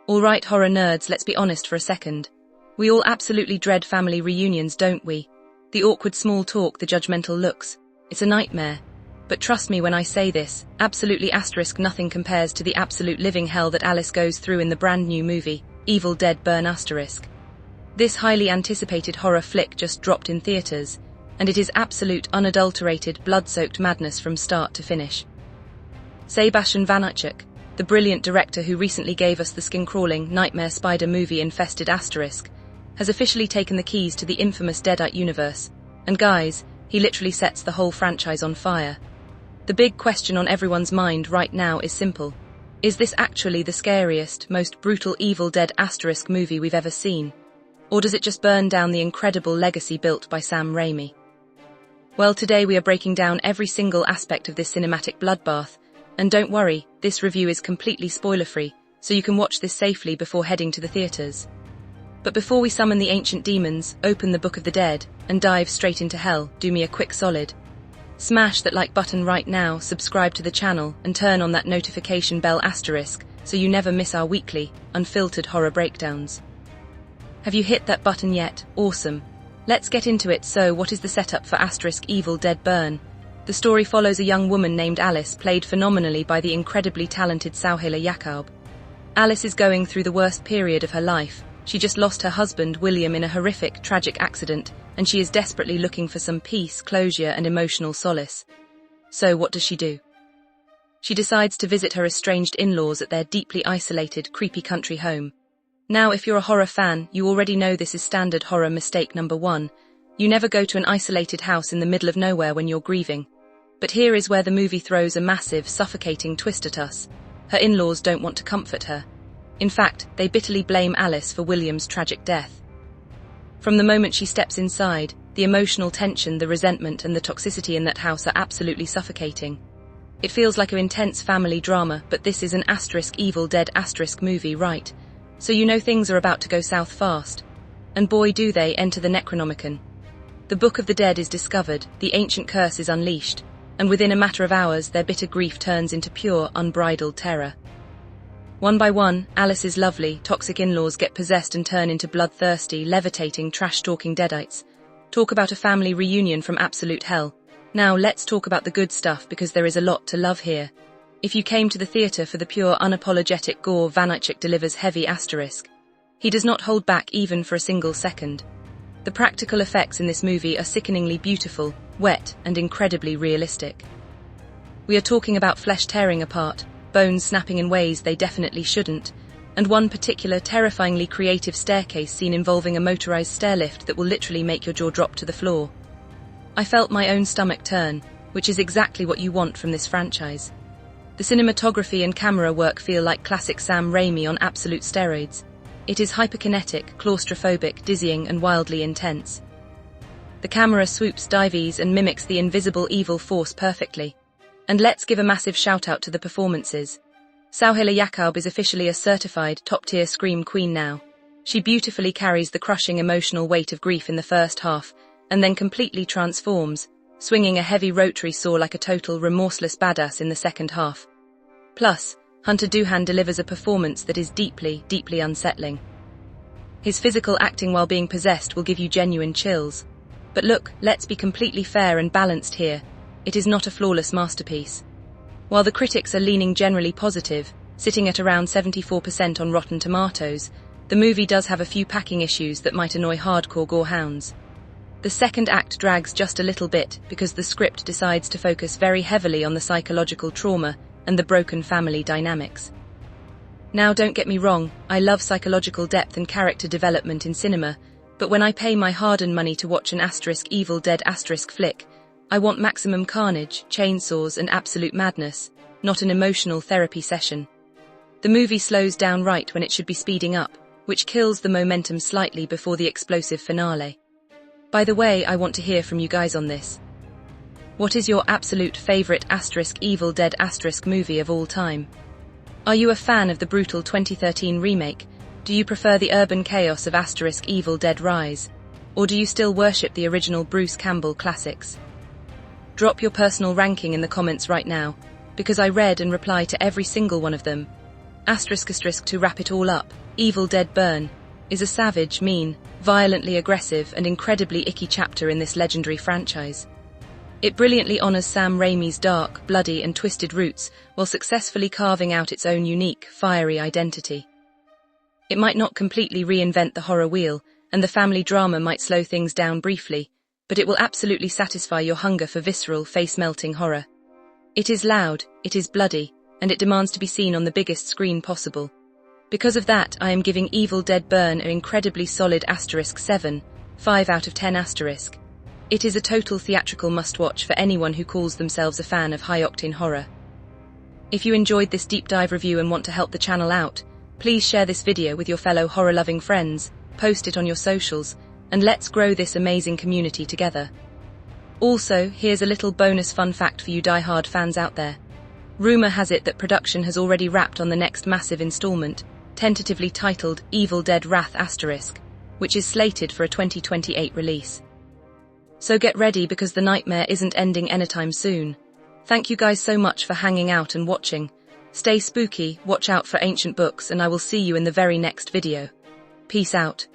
Alright, horror nerds, let's be honest for a second. We all absolutely dread family reunions, don't we? The awkward small talk, the judgmental looks. It's a nightmare. But trust me when I say this, absolutely asterisk nothing compares to the absolute living hell that Alice goes through in the brand new movie, Evil Dead Burn asterisk. This highly anticipated horror flick just dropped in theaters, and it is absolute unadulterated, blood-soaked madness from start to finish. Sébastien Vaniček, the brilliant director who recently gave us the skin-crawling, nightmare spider movie-infested asterisk, has officially taken the keys to the infamous Deadite universe, and guys, he literally sets the whole franchise on fire. The big question on everyone's mind right now is simple. Is this actually the scariest, most brutal Evil Dead asterisk movie we've ever seen? Or does it just burn down the incredible legacy built by Sam Raimi? Well, today we are breaking down every single aspect of this cinematic bloodbath, and don't worry, this review is completely spoiler-free, so you can watch this safely before heading to the theaters. But before we summon the ancient demons, open the Book of the Dead, and dive straight into hell, do me a quick solid. Smash that like button right now, subscribe to the channel, and turn on that notification bell asterisk, so you never miss our weekly, unfiltered horror breakdowns. Have you hit that button yet? Awesome. Let's get into it. So, what is the setup for asterisk Evil Dead Burn? The story follows a young woman named Alice, played phenomenally by the incredibly talented Souheila Yacoub. Alice is going through the worst period of her life. She just lost her husband, William, in a horrific, tragic accident, and she is desperately looking for some peace, closure, and emotional solace. So, what does she do? She decides to visit her estranged in-laws at their deeply isolated, creepy country home. Now, if you're a horror fan, you already know this is standard horror mistake number 1. You never go to an isolated house in the middle of nowhere when you're grieving. But here is where the movie throws a massive, suffocating twist at us. Her in-laws don't want to comfort her. In fact, they bitterly blame Alice for William's tragic death. From the moment she steps inside, the emotional tension, the resentment, and the toxicity in that house are absolutely suffocating. It feels like an intense family drama, but this is an asterisk Evil Dead asterisk movie, right? So you know things are about to go south fast. And boy do they, enter the Necronomicon. The Book of the Dead is discovered, the ancient curse is unleashed, and within a matter of hours their bitter grief turns into pure, unbridled terror. One by one, Alice's lovely, toxic in-laws get possessed and turn into bloodthirsty, levitating, trash-talking deadites. Talk about a family reunion from absolute hell. Now let's talk about the good stuff, because there is a lot to love here. If you came to the theatre for the pure, unapologetic gore, Vaniček delivers heavy asterisk. He does not hold back even for a single second. The practical effects in this movie are sickeningly beautiful, wet, and incredibly realistic. We are talking about flesh tearing apart, bones snapping in ways they definitely shouldn't, and one particular terrifyingly creative staircase scene involving a motorized stairlift that will literally make your jaw drop to the floor. I felt my own stomach turn, which is exactly what you want from this franchise. The cinematography and camera work feel like classic Sam Raimi on absolute steroids. It is hyperkinetic, claustrophobic, dizzying, and wildly intense. The camera swoops, dives, and mimics the invisible evil force perfectly. And let's give a massive shout-out to the performances. Souheila Yacoub is officially a certified, top-tier scream queen now. She beautifully carries the crushing emotional weight of grief in the first half, and then completely transforms, swinging a heavy rotary saw like a total remorseless badass in the second half. Plus, Hunter Doohan delivers a performance that is deeply, deeply unsettling. His physical acting while being possessed will give you genuine chills. But look, let's be completely fair and balanced here. It is not a flawless masterpiece. While the critics are leaning generally positive, sitting at around 74% on Rotten Tomatoes, the movie does have a few packing issues that might annoy hardcore gorehounds. The second act drags just a little bit because the script decides to focus very heavily on the psychological trauma and the broken family dynamics. Now, don't get me wrong, I love psychological depth and character development in cinema, but when I pay my hard-earned money to watch an asterisk Evil Dead asterisk flick, I want maximum carnage, chainsaws, and absolute madness, not an emotional therapy session. The movie slows down right when it should be speeding up, which kills the momentum slightly before the explosive finale. By the way, I want to hear from you guys on this. What is your absolute favorite asterisk Evil Dead asterisk movie of all time? Are you a fan of the brutal 2013 remake? Do you prefer the urban chaos of asterisk Evil Dead Rise? Or do you still worship the original Bruce Campbell classics? Drop your personal ranking in the comments right now, because I read and reply to every single one of them. Asterisk to wrap it all up, Evil Dead Burn is a savage, mean, violently aggressive and incredibly icky chapter in this legendary franchise. It brilliantly honors Sam Raimi's dark, bloody and twisted roots while successfully carving out its own unique, fiery identity. It might not completely reinvent the horror wheel, and the family drama might slow things down briefly, but it will absolutely satisfy your hunger for visceral, face-melting horror. It is loud, it is bloody, and it demands to be seen on the biggest screen possible. Because of that, I am giving Evil Dead Burn an incredibly solid *7, 5 out of 10 *. It is a total theatrical must-watch for anyone who calls themselves a fan of high-octane horror. If you enjoyed this deep dive review and want to help the channel out, please share this video with your fellow horror-loving friends, post it on your socials, and let's grow this amazing community together. Also, here's a little bonus fun fact for you die-hard fans out there. Rumor has it that production has already wrapped on the next massive installment, tentatively titled Evil Dead Wrath *, which is slated for a 2028 release. So get ready because the nightmare isn't ending anytime soon. Thank you guys so much for hanging out and watching. Stay spooky, watch out for ancient books, and I will see you in the very next video. Peace out.